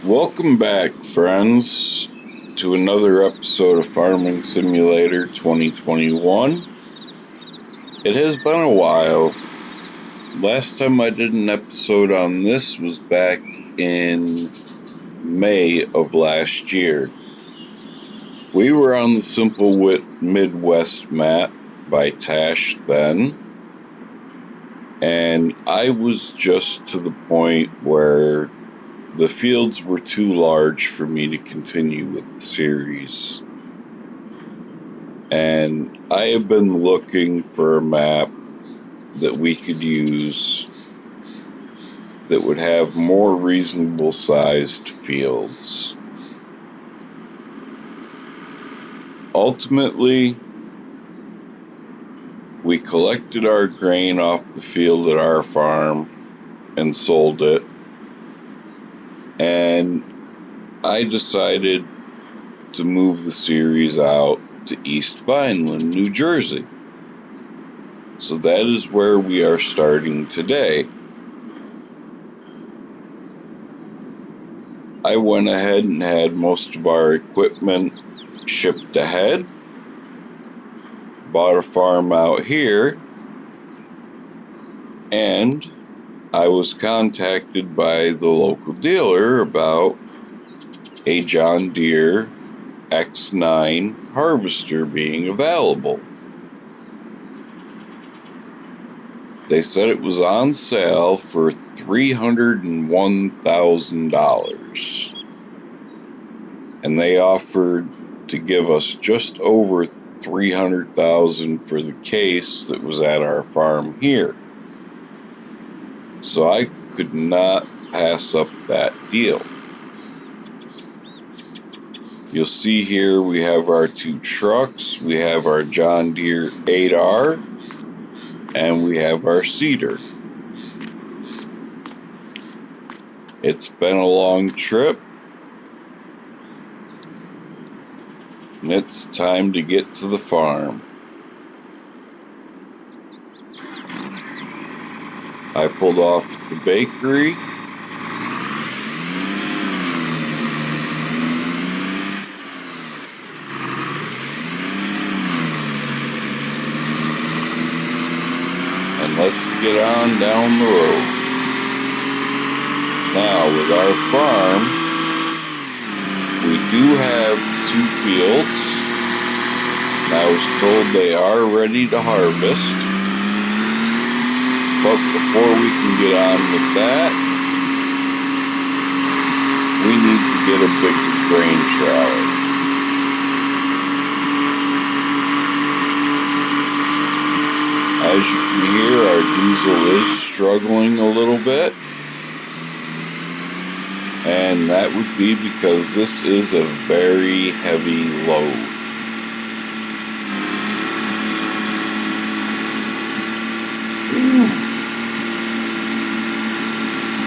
Welcome back, friends, to another episode of Farming Simulator 2021. It has been a while. Last time I did an episode on this was back in May of last year. We were on the Simple Midwest map by Tash then, and I was just to the point where the fields were too large for me to continue with the series. And I have been looking for a map that we could use that would have more reasonable sized fields. Ultimately, we collected our grain off the field at our farm and sold it. And I decided to move the series out to East Vineland, New Jersey. So that is where we are starting today. I went ahead and had most of our equipment shipped ahead, bought a farm out here, and I was contacted by the local dealer about a John Deere X9 harvester being available. They said it was on sale for $301,000, and they offered to give us just over $300,000 for the case that was at our farm here. So I could not pass up that deal. You'll see here we have our two trucks, we have our John Deere 8R, and we have our seeder. It's been a long trip, and it's time to get to the farm. I pulled off at the bakery. And let's get on down the road. Now, with our farm, we do have two fields. I was told they are ready to harvest. But before we can get on with that, we need to get a big grain trailer. As you can hear, our diesel is struggling a little bit. And that would be because this is a very heavy load.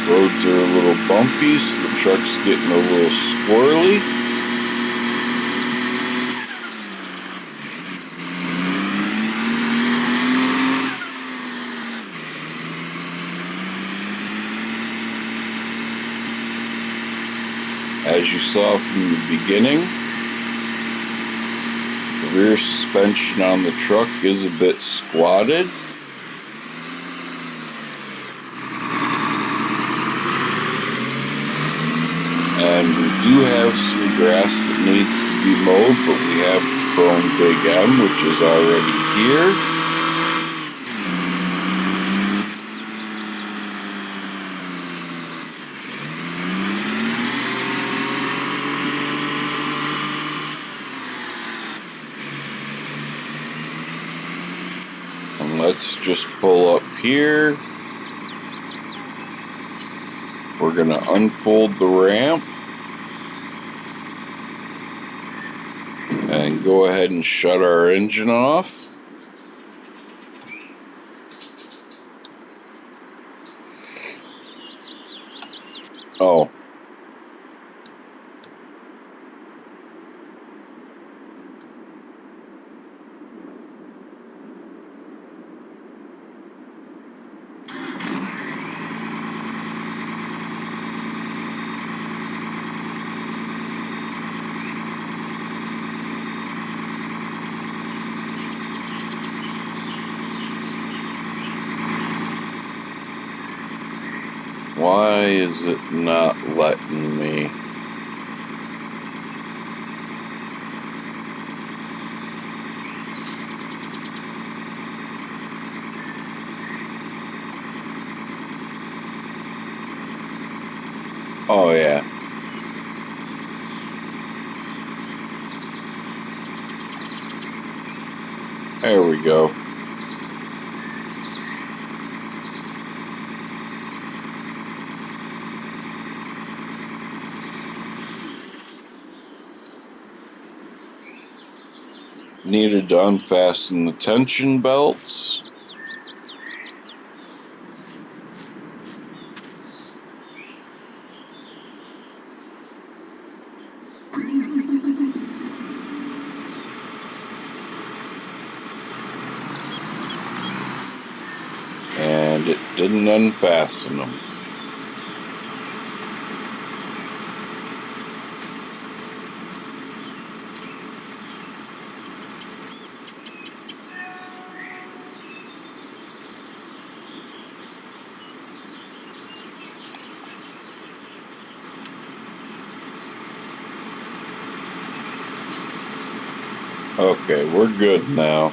Roads are a little bumpy, so the truck's getting a little squirrely. As you saw from the beginning, the rear suspension on the truck is a bit squatted. And we do have some grass that needs to be mowed, but we have the Chrome Big M, which is already here. And let's just pull up here. We're going to unfold the ramp and go ahead and shut our engine off. Oh. Why is it not letting me? Oh yeah. There we go. Needed to unfasten the tension belts. And it didn't unfasten them. Okay, we're good now.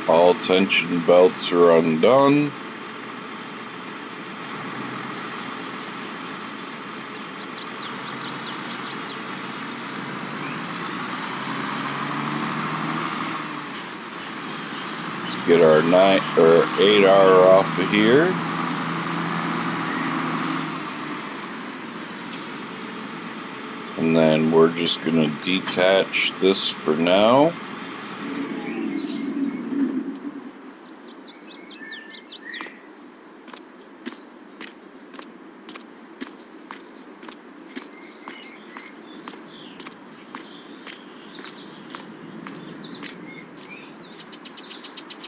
All tension belts are undone. Let's get our 8R off of here. And then we're just going to detach this for now.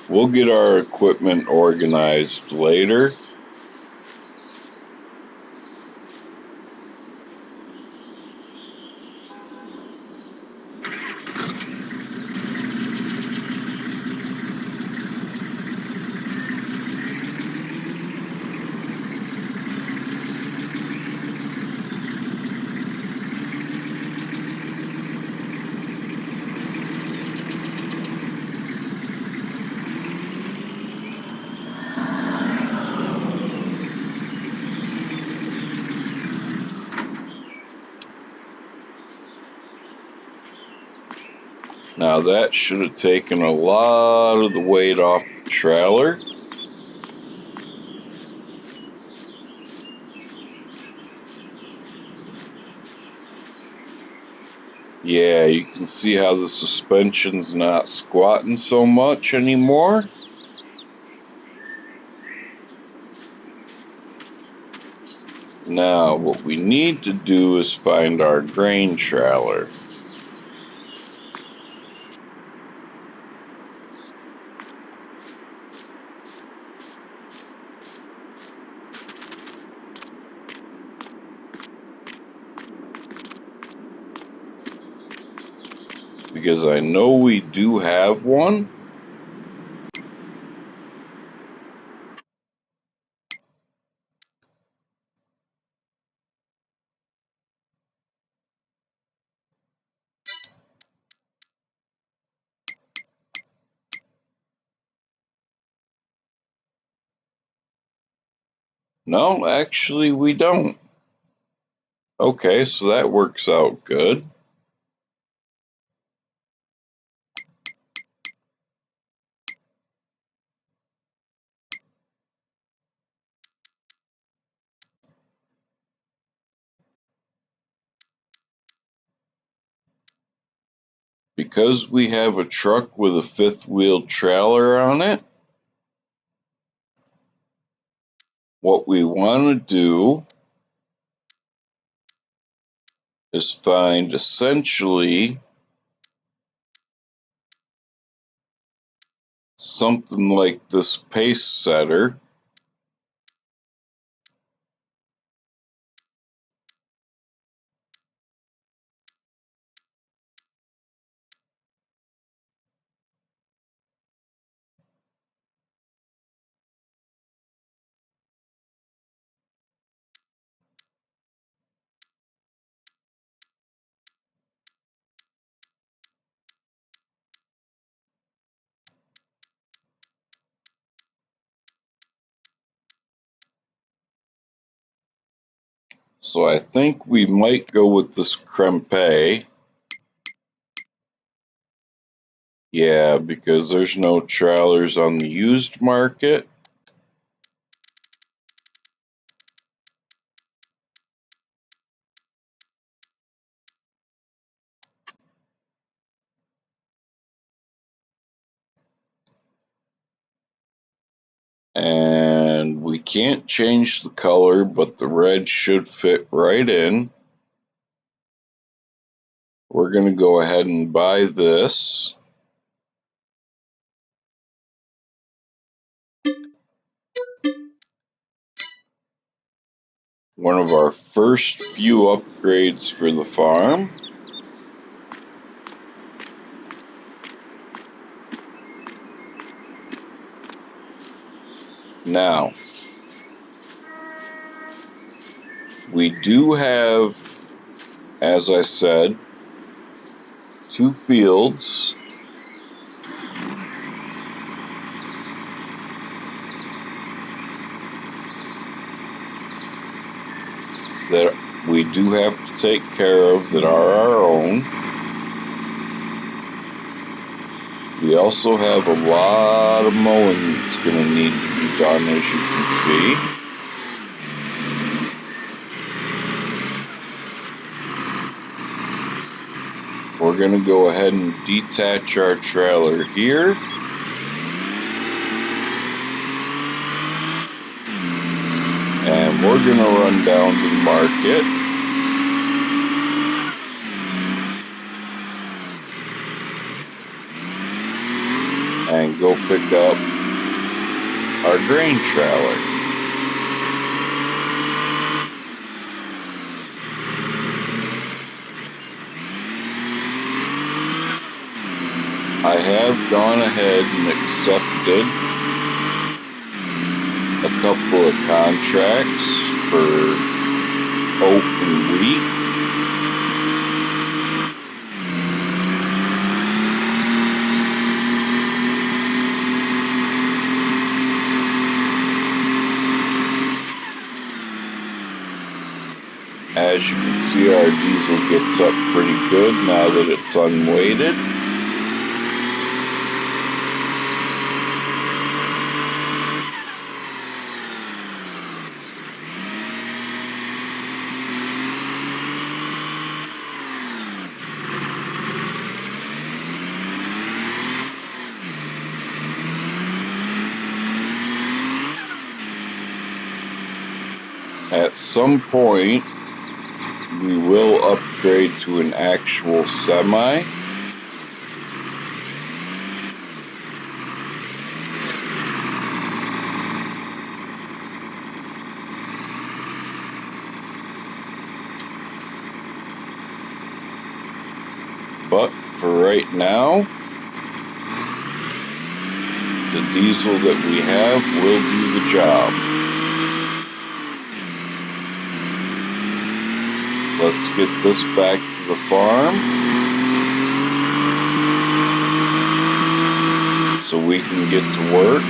We'll get our equipment organized later. Now that should have taken a lot of the weight off the trailer. Yeah, you can see how the suspension's not squatting so much anymore. Now, what we need to do is find our grain trailer. Because I know we do have one. No, actually we don't. Okay, so that works out good. Because we have a truck with a fifth wheel trailer on it, what we want to do is find essentially something like this pace setter. So I think we might go with this crempe. Yeah, because there's no trailers on the used market. And we can't change the color, but the red should fit right in. We're going to go ahead and buy this. One of our first few upgrades for the farm. Now, we do have, as I said, 2 fields. That we do have to take care of that are our own. We also have a lot of mowing that's going to need to be done, as you can see. We're going to go ahead and detach our trailer here. And we're going to run down to the market. And go pick up our grain trailer. I have gone ahead and accepted a couple of contracts for oat and wheat. As you can see, our diesel gets up pretty good now that it's unweighted. At some point, we will upgrade to an actual semi. But for right now, the diesel that we have will do the job. Let's get this back to the farm so we can get to work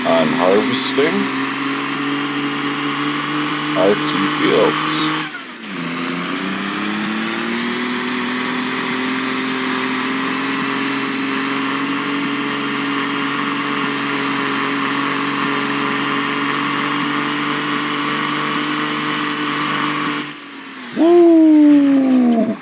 on harvesting our 2 fields. Woo!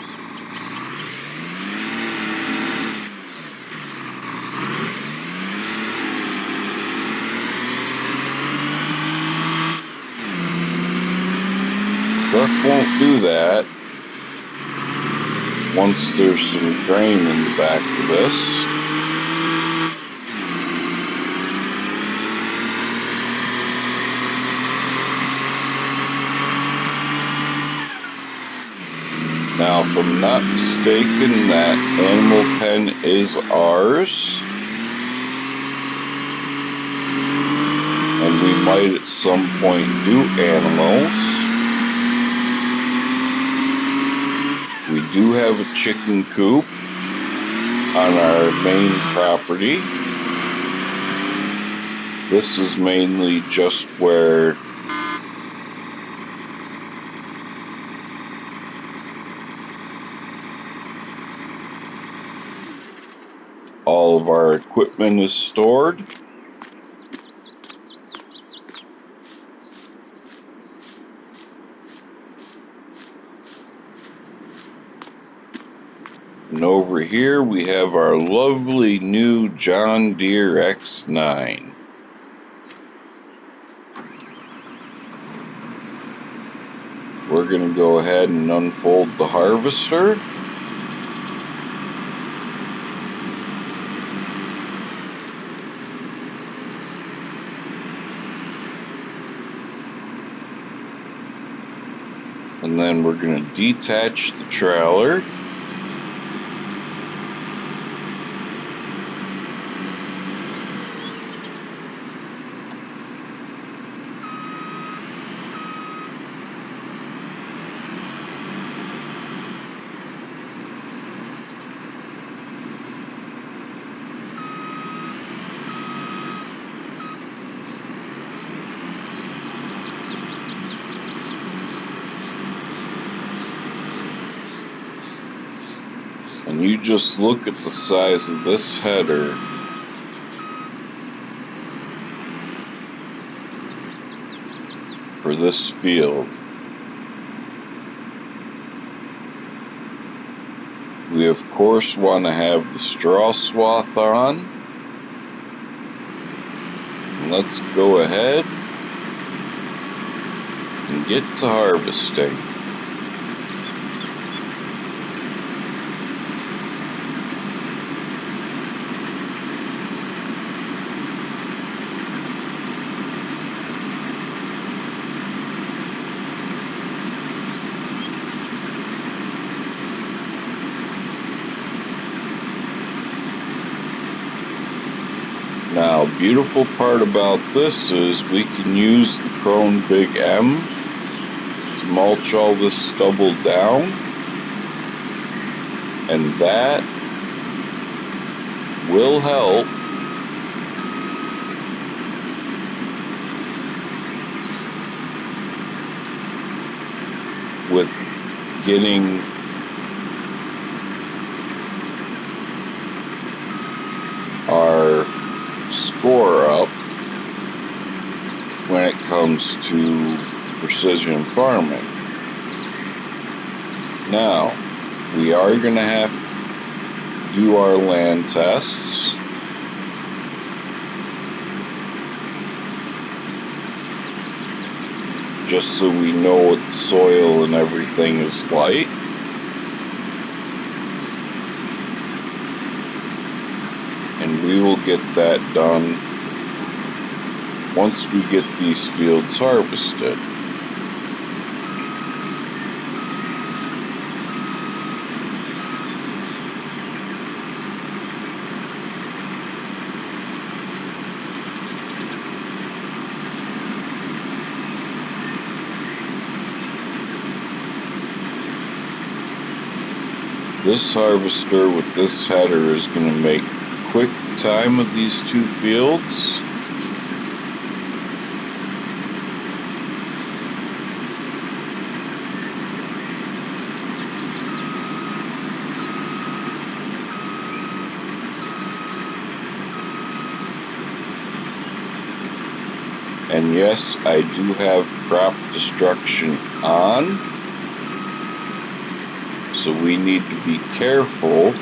Truck won't do that once there's some grain in the back of this. Now, if I'm not mistaken, that animal pen is ours. And we might at some point do animals. We do have a chicken coop on our main property. This is mainly just where all of our equipment is stored. And over here we have our lovely new John Deere X9. We're going to go ahead and unfold the harvester. And then we're going to detach the trailer. And you just look at the size of this header. For this field. We of course want to have the straw swath on. And let's go ahead and get to harvesting. Now, beautiful part about this is we can use the Krone Big M to mulch all this stubble down, and that will help with getting our score up when it comes to precision farming. Now, we are going to have to do our land tests. Just so we know what the soil and everything is like. And we will get that done once we get these fields harvested. This harvester with this header is going to make quick time of these two fields. And yes, I do have crop destruction on. So we need to be careful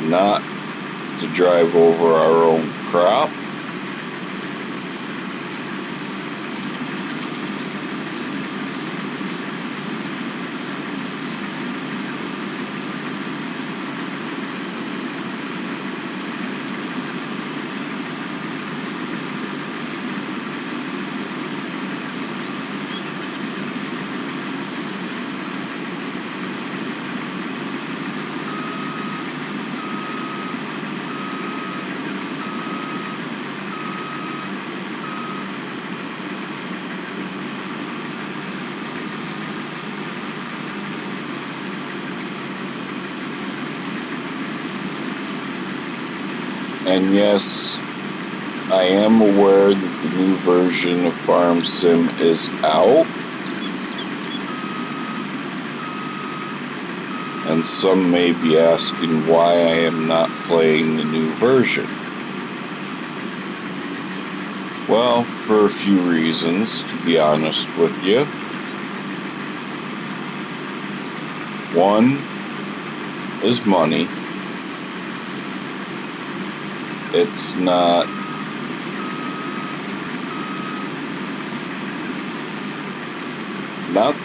not to drive over our own crop. And yes, I am aware that the new version of Farm Sim is out, and some may be asking why I am not playing the new version. Well, for a few reasons, to be honest with you. One is money. It's not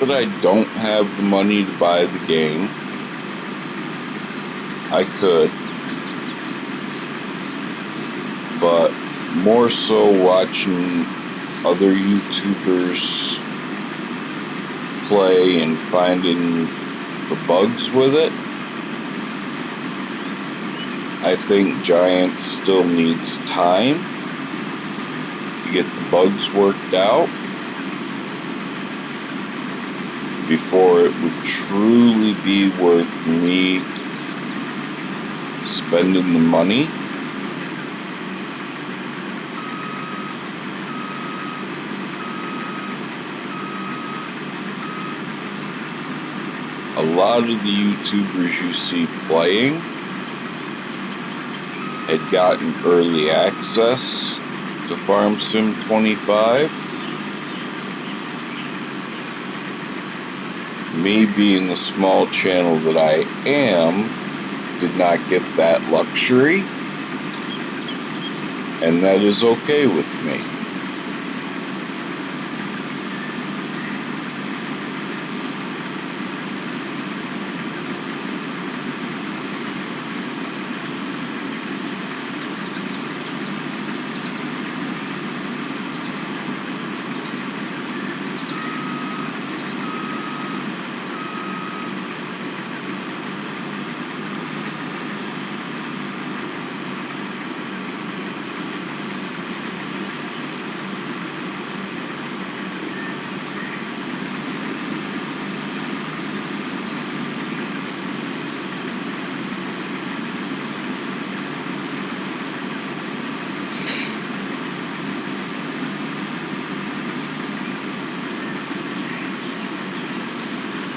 that I don't have the money to buy the game. I could. But more so watching other YouTubers play and finding the bugs with it. I think Giants still needs time to get the bugs worked out before it would truly be worth me spending the money. A lot of the YouTubers you see playing had gotten early access to Farm Sim 25. Me being the small channel that I am, did not get that luxury, and that is okay with me.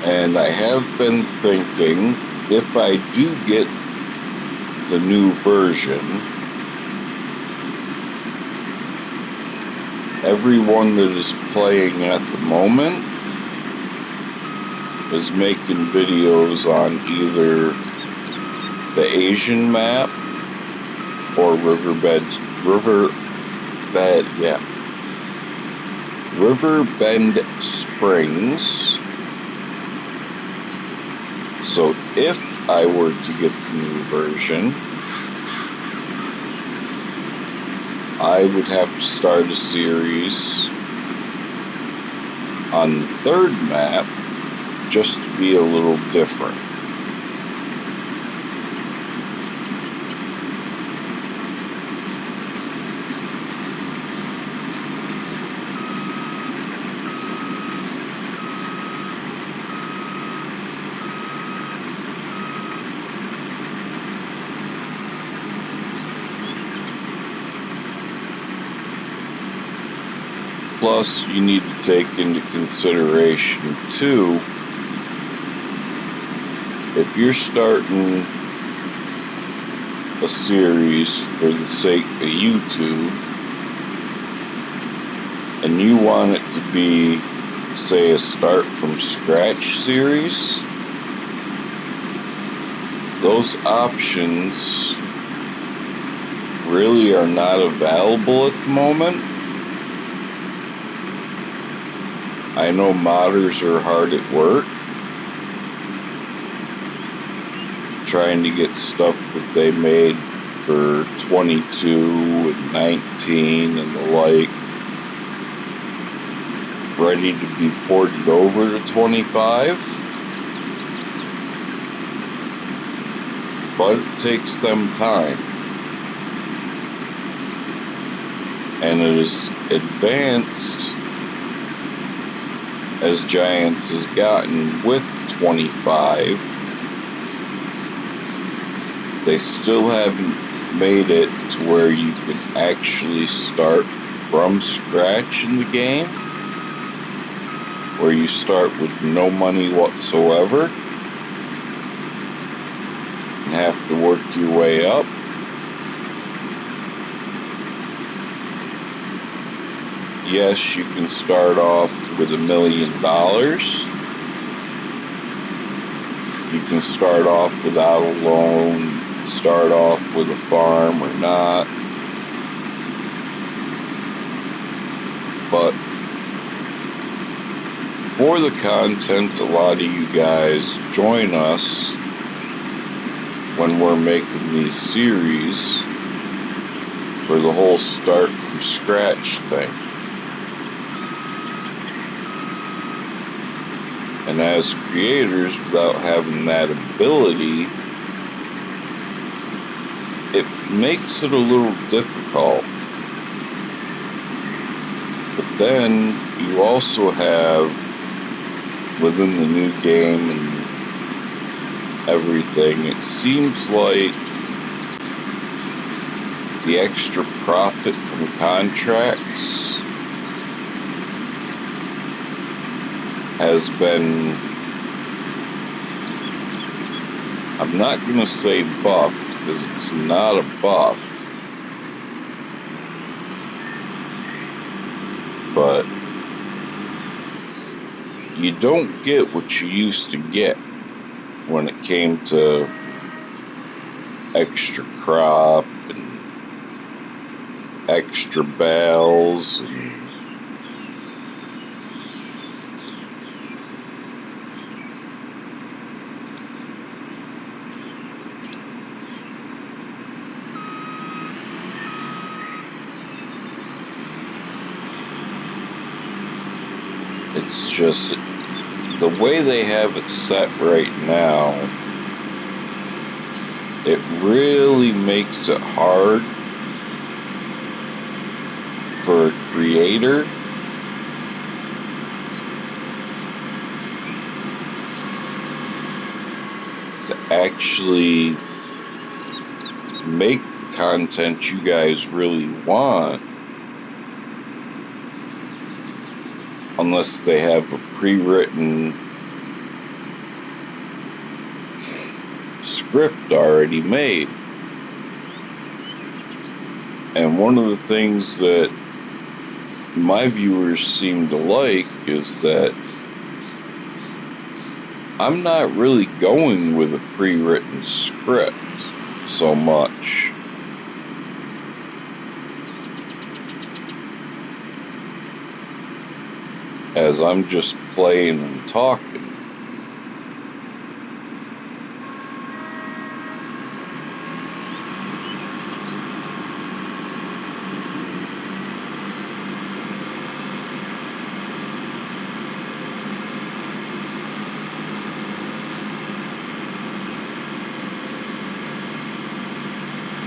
And I have been thinking, if I do get the new version, everyone that is playing at the moment is making videos on either the Asian map or Riverbend Springs. So if I were to get the new version, I would have to start a series on the third map just to be a little different. Plus, you need to take into consideration, too, if you're starting a series for the sake of YouTube, and you want it to be, say, a start from scratch series, those options really are not available at the moment. I know modders are hard at work trying to get stuff that they made for 22 and 19 and the like ready to be ported over to 25. But it takes them time. And as advanced as Giants has gotten with 25, they still haven't made it to where you can actually start from scratch in the game, where you start with no money whatsoever and have to work your way up. Yes, you can start off with $1 million. You can start off without a loan, start off with a farm or not. But for the content, a lot of you guys join us when we're making these series for the whole start from scratch thing. And as creators, without having that ability, it makes it a little difficult. But then you also have, within the new game and everything, it seems like the extra profit from contracts has been, I'm not going to say buffed, because it's not a buff, but you don't get what you used to get when it came to extra crop and extra bales and it's just the way they have it set right now, it really makes it hard for a creator to actually make the content you guys really want, unless they have a pre-written script already made. And one of the things that my viewers seem to like is that I'm not really going with a pre-written script so much. As I'm just playing and talking.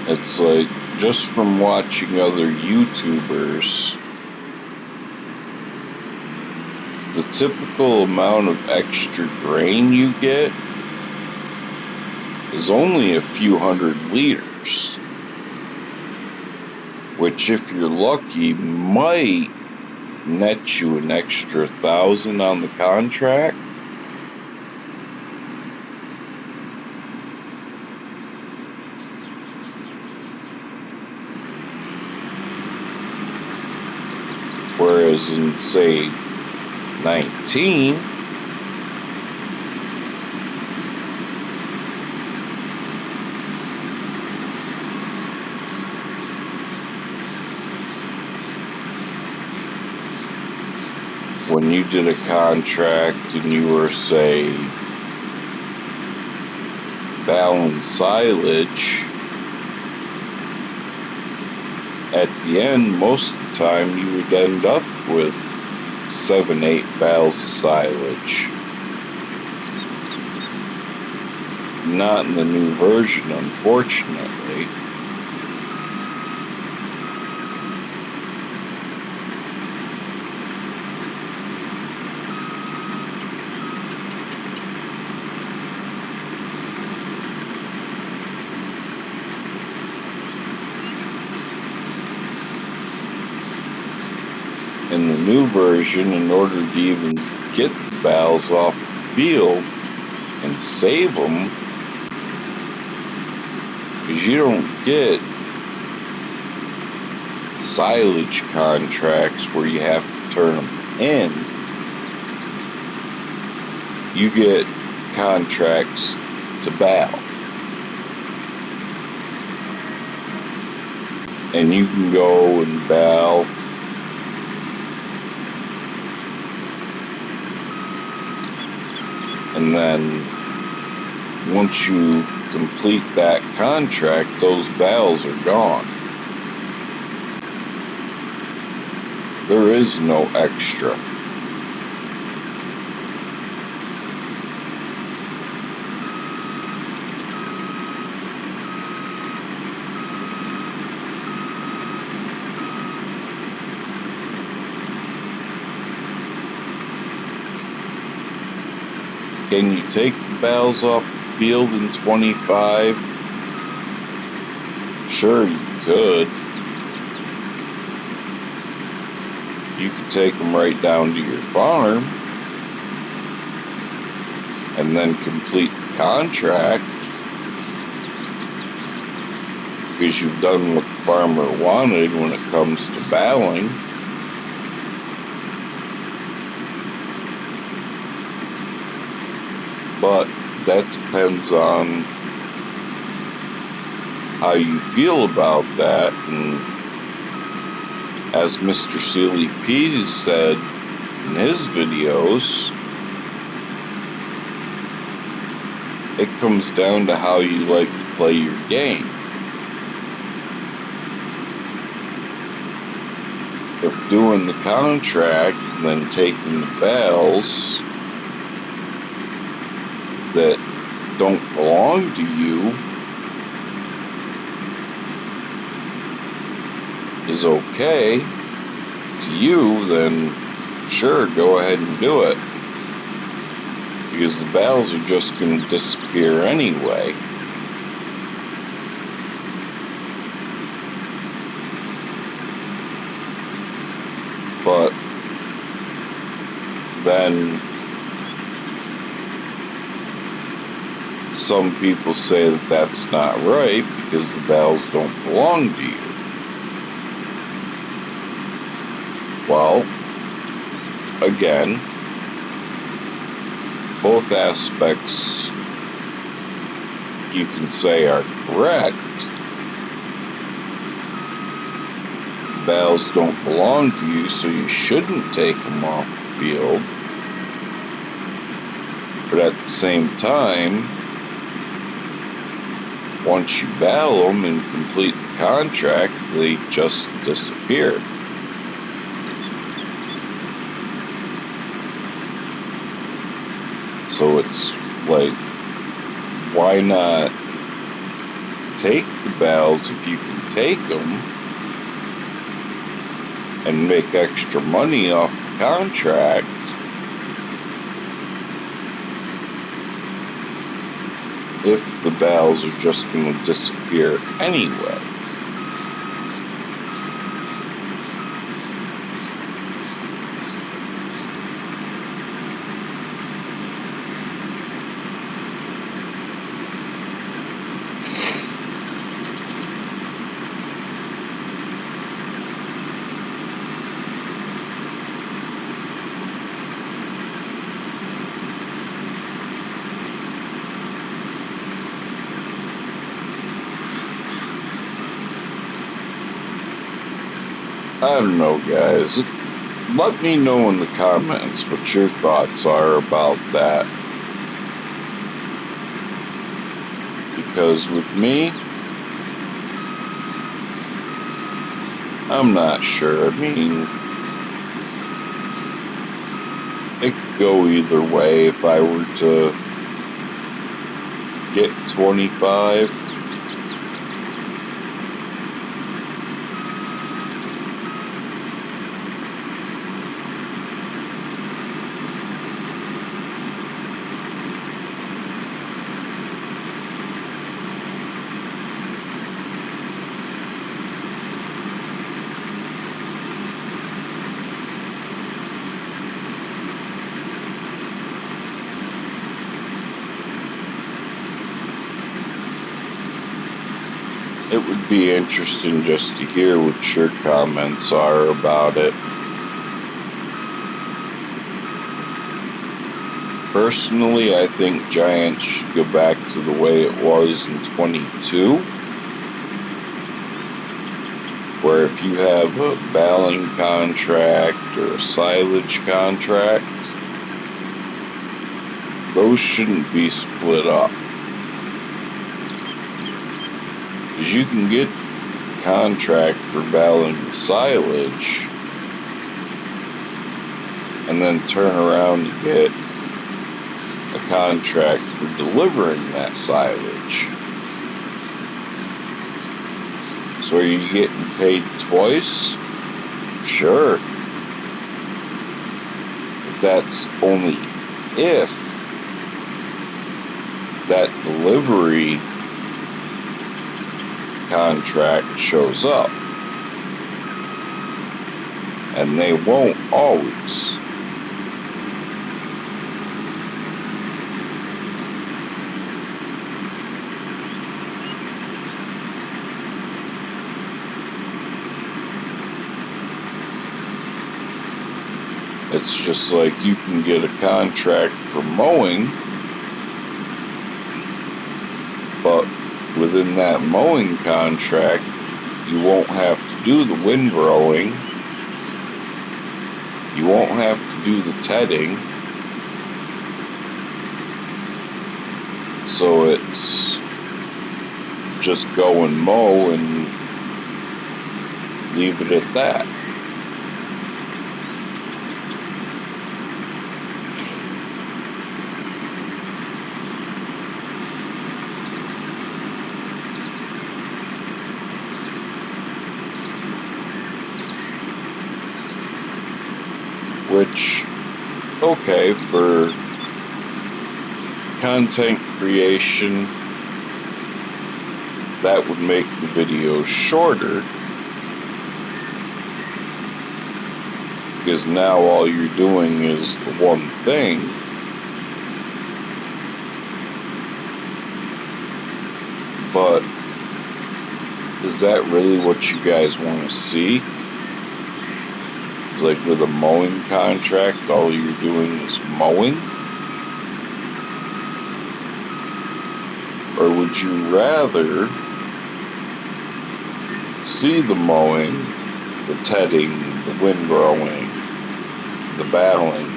It's like, just from watching other YouTubers, the typical amount of extra grain you get is only a few hundred liters, which, if you're lucky, might net you an extra 1,000 on the contract. Whereas in, say, 19, when you did a contract and you were, say, baling silage, at the end, most of the time, you would end up with 7-8 bales of silage. Not in the new version, unfortunately. in the new version, in order to even get the bales off the field and save them, because you don't get silage contracts where you have to turn them in. You get contracts to bale. And you can go and bale and then once you complete that contract, those bales are gone. There is no extra. Can you take the bales off the field in 25? Sure, you could. You could take them right down to your farm and then complete the contract, because you've done what the farmer wanted when it comes to baling. But that depends on how you feel about that. And as Mr. Sealy P said in his videos, it comes down to how you like to play your game. If doing the contract and then taking the bales that don't belong to you is okay to you, then sure, go ahead and do it, because the bales are just going to disappear anyway. But then some people say that that's not right because the bales don't belong to you. Well, again, both aspects you can say are correct. Bales don't belong to you, so you shouldn't take them off the field. But at the same time, once you bale them and complete the contract, they just disappear. So it's like, why not take the bales if you can take them and make extra money off the contract, if the bales are just going to disappear anyway? I don't know, guys. Let me know in the comments what your thoughts are about that. Because with me, I'm not sure. I mean, it could go either way. If I were to get 25, it would be interesting just to hear what your comments are about it. Personally, I think Giants should go back to the way it was in 22, where if you have a baling contract or a silage contract, those shouldn't be split up. Because you can get a contract for baling the silage and then turn around and get a contract for delivering that silage. So are you getting paid twice? Sure. But that's only if that delivery contract shows up. And they won't always. It's just like you can get a contract for mowing, but within that mowing contract, you won't have to do the windrowing, you won't have to do the tedding, so it's just go and mow and leave it at that. Which, okay, for content creation, that would make the videos shorter, because now all you're doing is the one thing. But is that really what you guys want to see? Like with a mowing contract, all you're doing is mowing? Or would you rather see the mowing, the tedding, the windrowing, the battling,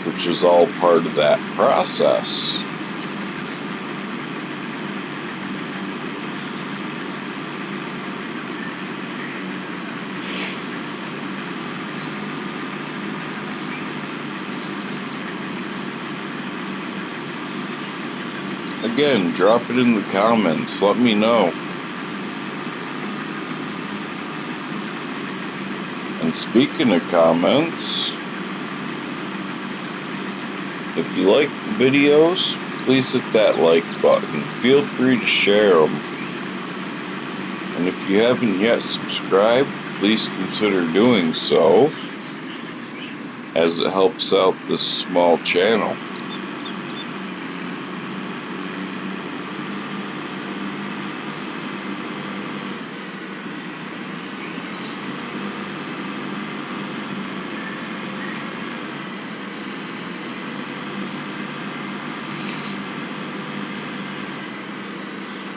which is all part of that process? Again, drop it in the comments. Let me know. And speaking of comments, if you like the videos, please hit that like button. Feel free to share them. And if you haven't yet subscribed, please consider doing so, as it helps out this small channel.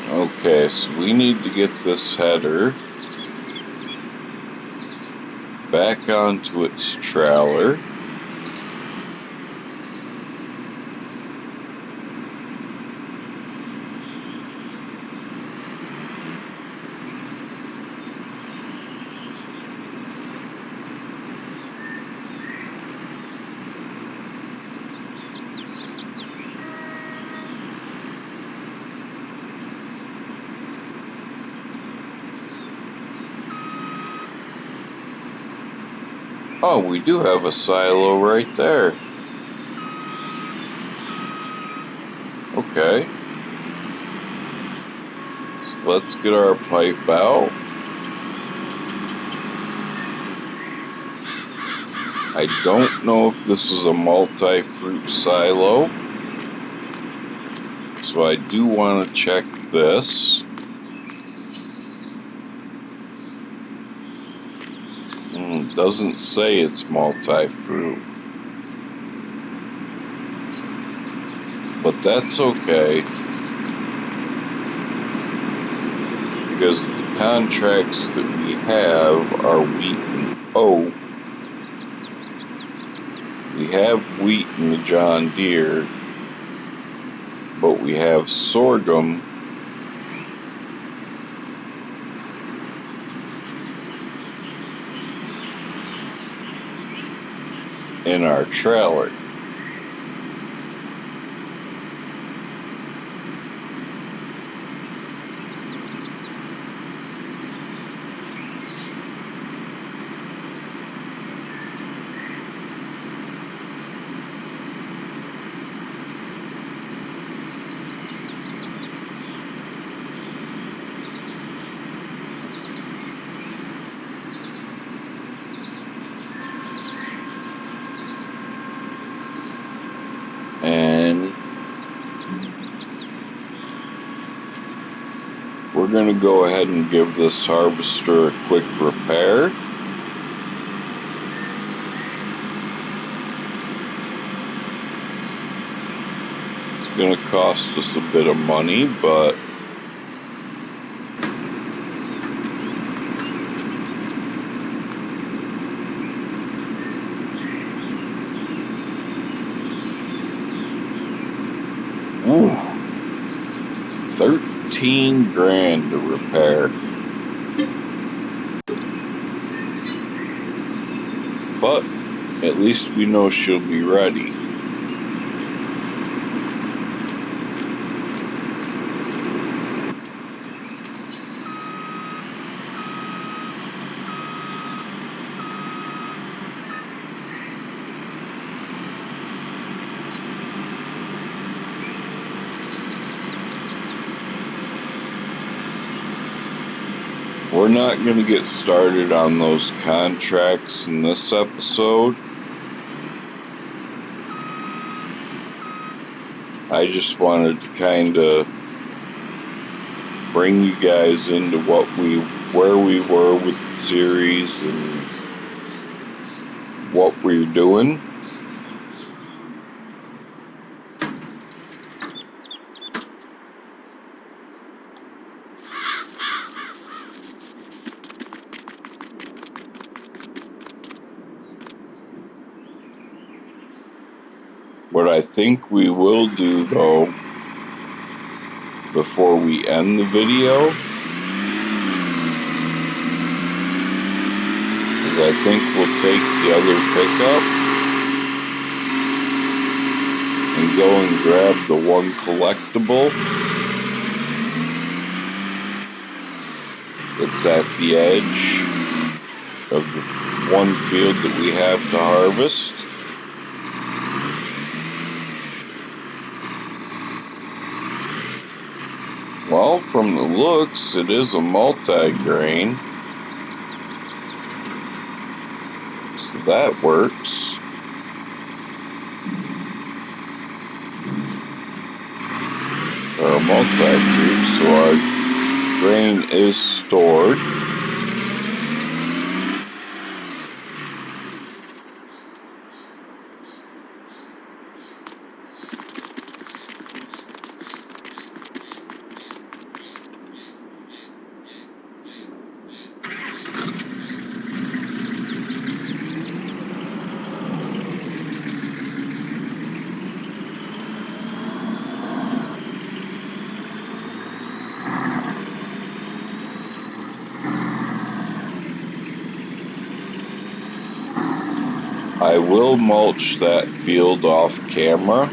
Okay, so we need to get this header back onto its trailer. Oh, we do have a silo right there. Okay. So let's get our pipe out. I don't know if this is a multi-fruit silo, So I do want to check this. Doesn't say it's multi-fruit. But that's okay, because the contracts that we have are wheat and oat. We have wheat in the John Deere, but we have sorghum in our trailer. And we're going to go ahead and give this harvester a quick repair. It's going to cost us a bit of money, but ooh, 13 grand to repair. But at least we know she'll be ready. We're not going to get started on those contracts in this episode. I just wanted to kind of bring you guys into where we were with the series and what we're doing. What I think we will do, though, before we end the video, is I think we'll take the other pickup and go and grab the one collectible that's at the edge of the one field that we have to harvest. Well, from the looks, it is a multi-grain, so that works. Or a multi-fruit, so our grain is stored. I will mulch that field off camera.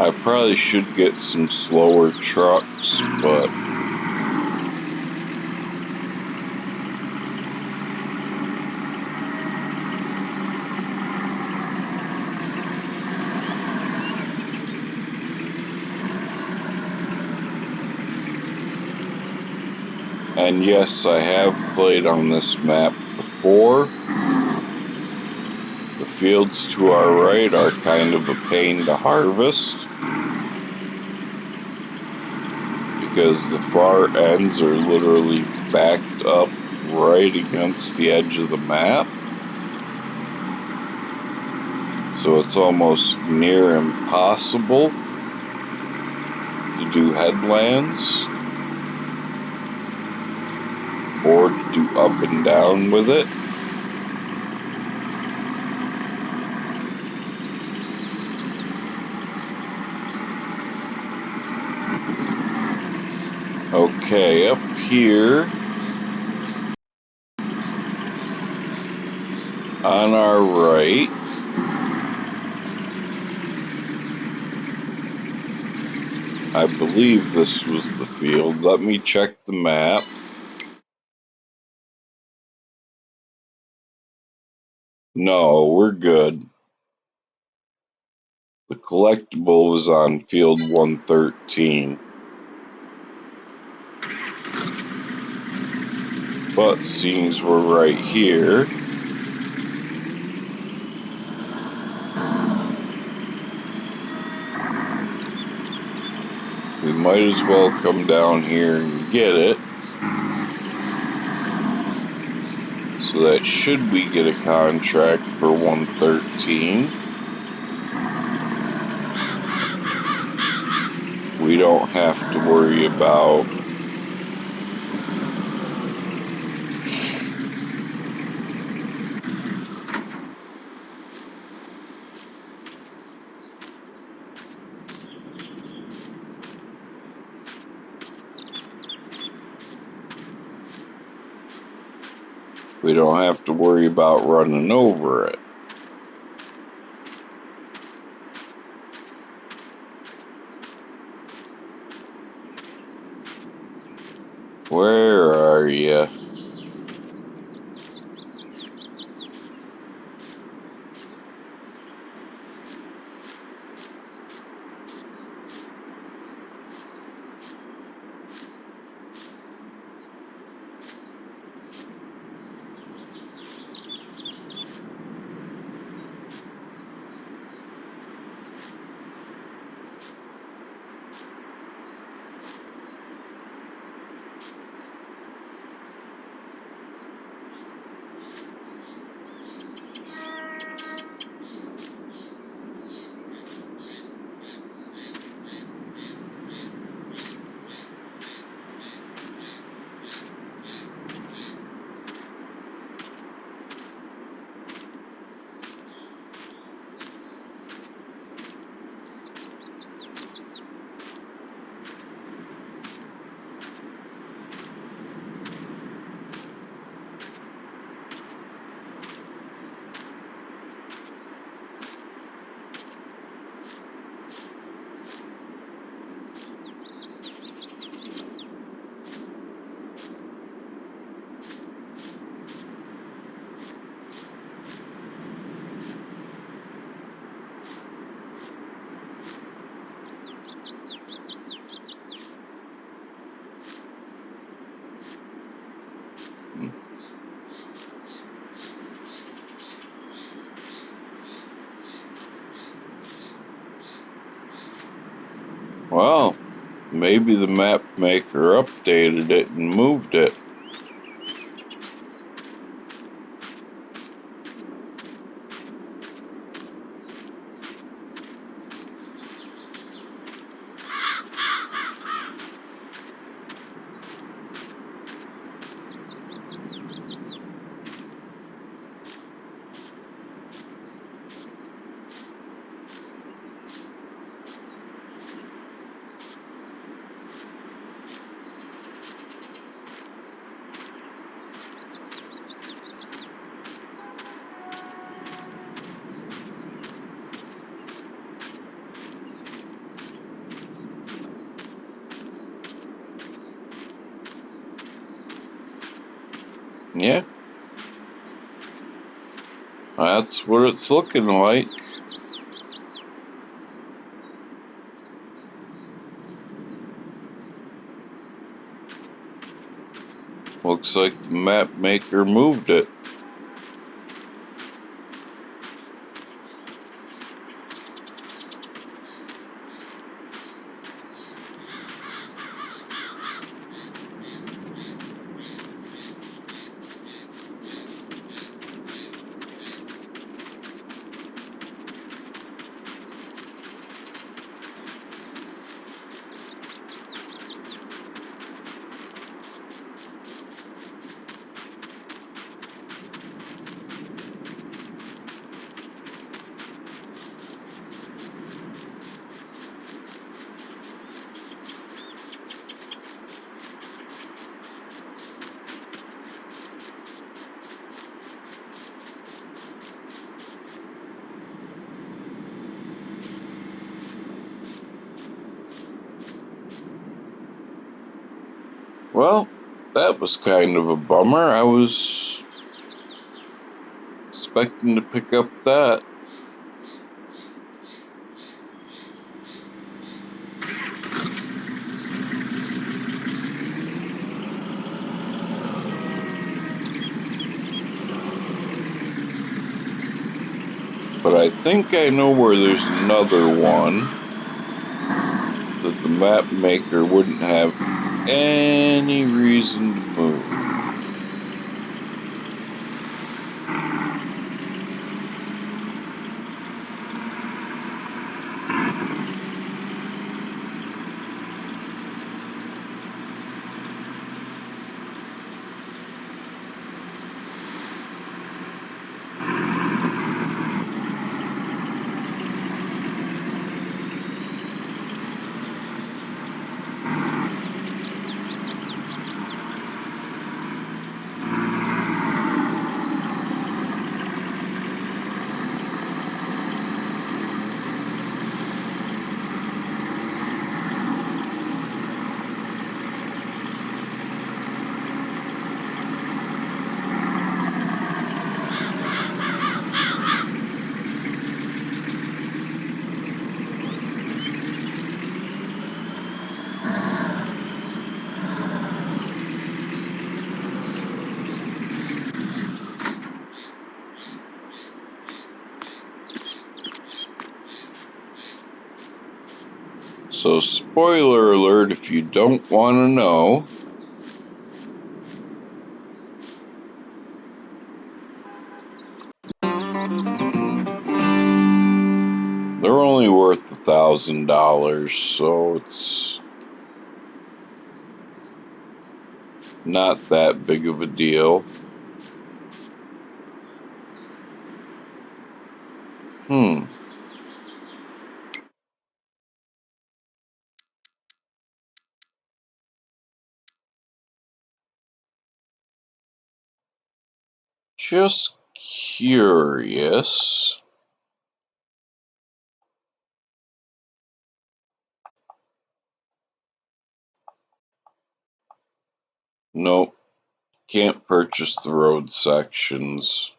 I probably should get some slower trucks, but and yes, I have played on this map before. The fields to our right are kind of a pain to harvest because the far ends are literally backed up right against the edge of the map. So it's almost near impossible to do headlands or to do up and down with it. Okay, up here on our right, I believe this was the field. Let me check the map. No, we're good. The collectible was on field 113. But seeing we're right here, we might as well come down here and get it. So that should we get a contract for 113, we don't have to worry about running over it. Where are you? Well, maybe the map maker updated it and moved it. Yeah, that's what it's looking like. Looks like the map maker moved it. Well, that was kind of a bummer. I was expecting to pick up that. But I think I know where there's another one that the map maker wouldn't have any reason to move. So, spoiler alert if you don't want to know. They're only worth $1,000, so it's not that big of a deal. Hmm. Just curious. Nope, can't purchase the road sections.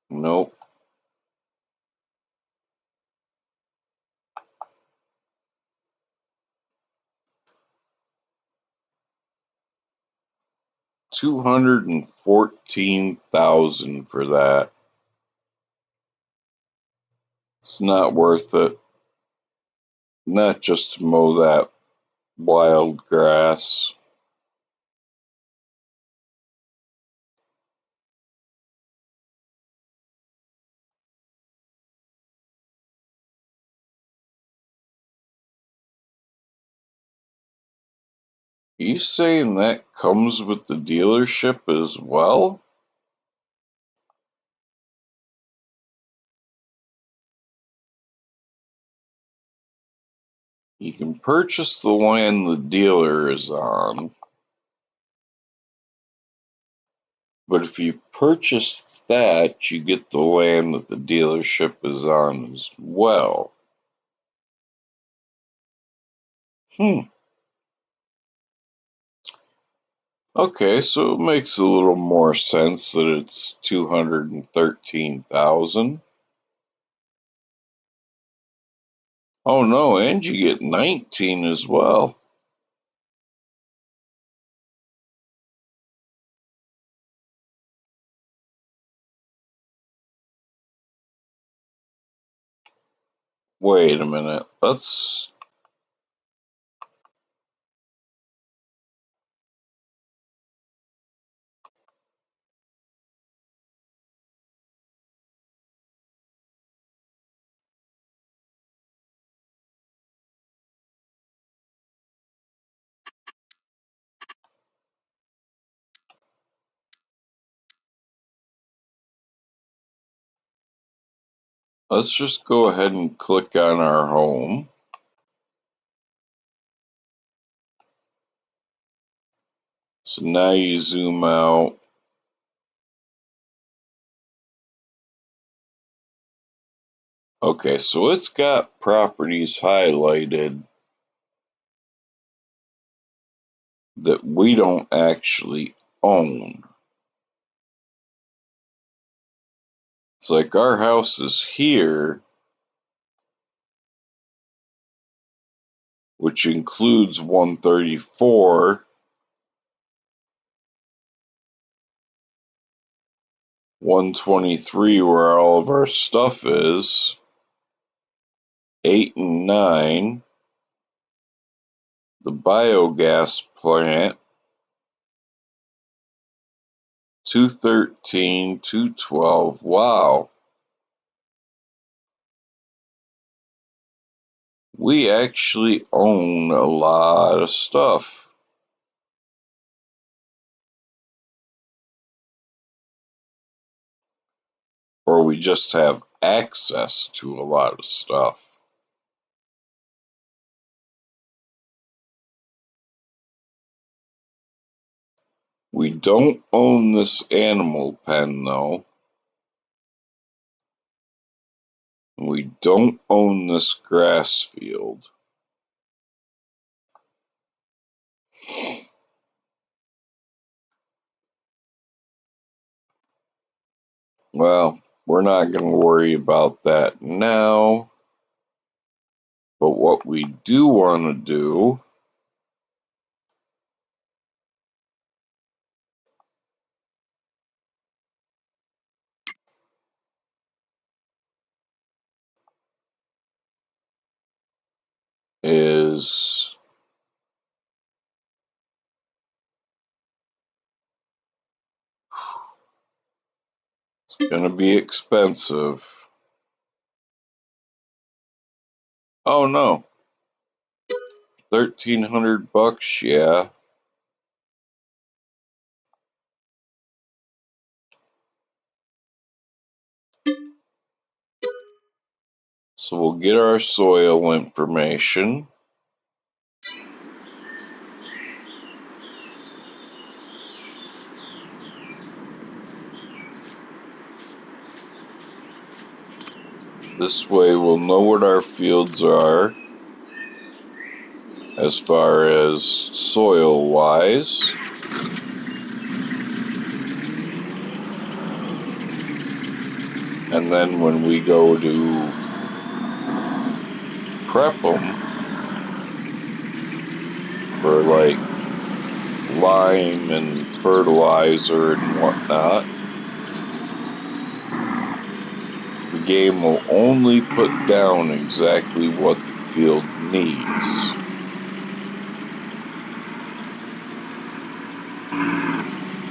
Nope. $214,000 for that. It's not worth it. Not just to mow that wild grass. You saying that comes with the dealership as well? You can purchase the land the dealer is on, but if you purchase that, you get the land that the dealership is on as well. Okay, so it makes a little more sense that it's 213,000. Oh no, and you get 19 as well. Wait a minute. Let's just go ahead and click on our home. So now you zoom out. Okay, so it's got properties highlighted that we don't actually own. It's like our house is here, which includes 134, 123 where all of our stuff is, 8 and 9, the biogas plant, 213, 212. Wow. We actually own a lot of stuff. Or we just have access to a lot of stuff. We don't own this animal pen, though. We don't own this grass field. Well, we're not going to worry about that now. But what we do want to do is it's going to be expensive. Oh no, $1,300, yeah. So we'll get our soil information. This way we'll know what our fields are as far as soil wise. And then when we go to prep them for like lime and fertilizer and whatnot, the game will only put down exactly what the field needs.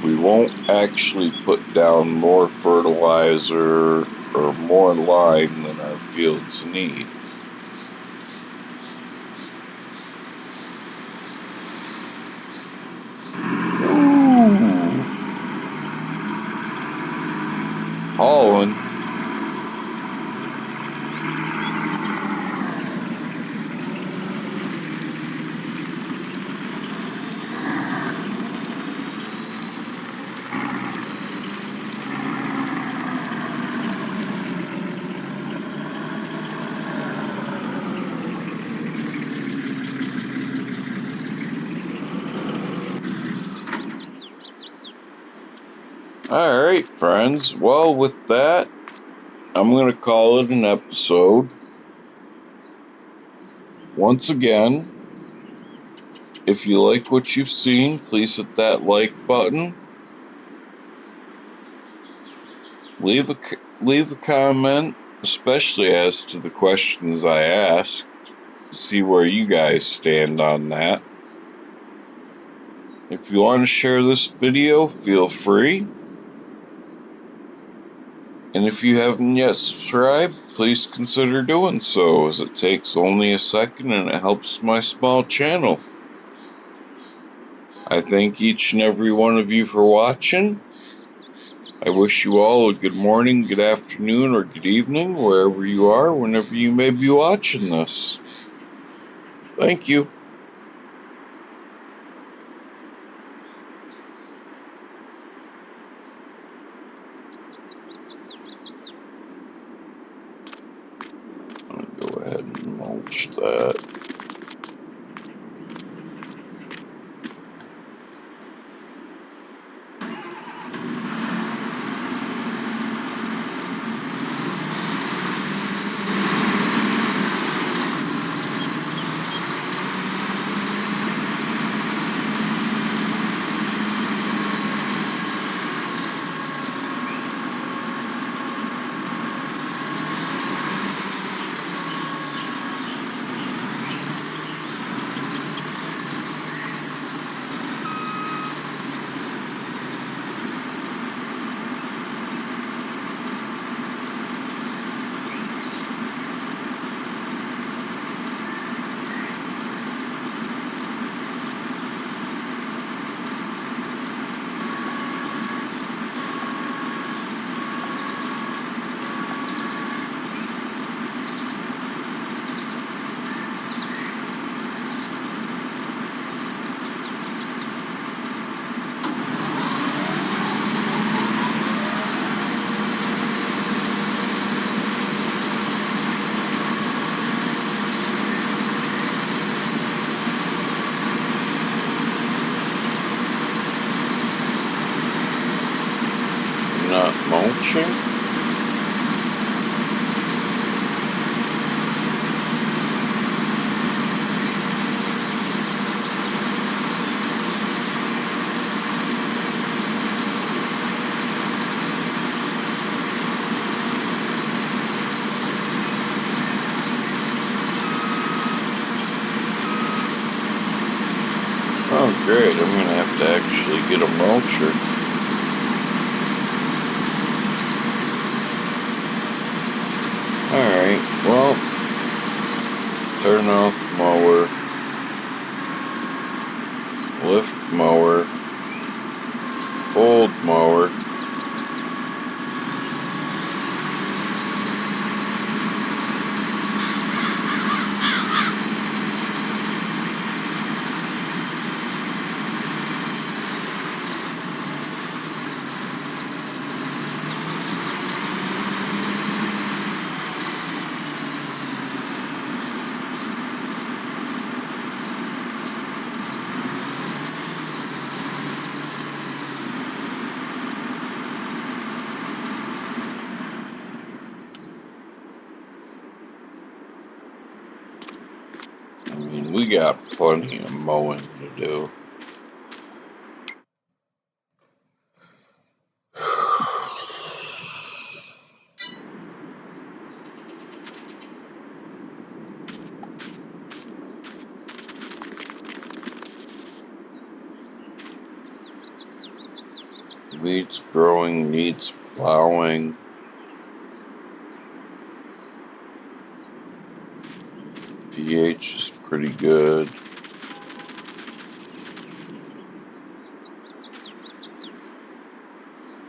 We won't actually put down more fertilizer or more lime than our fields need. Ooh. Hauling. Alright, friends. Well, with that, I'm going to call it an episode. Once again, if you like what you've seen, please hit that like button. Leave a comment, especially as to the questions I asked, to see where you guys stand on that. If you want to share this video, feel free. And if you haven't yet subscribed, please consider doing so, as it takes only a second and it helps my small channel. I thank each and every one of you for watching. I wish you all a good morning, good afternoon, or good evening, wherever you are, whenever you may be watching this. Thank you. I'm going to go ahead and mulch that. Not mulching. Oh great, I'm going to have to actually get a mulcher. Alright, well, turn off mower, lift mower, fold mower. I mean, we got plenty of mowing to do. Weeds growing, needs plowing. pH is pretty good.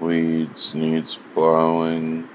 Weeds needs plowing.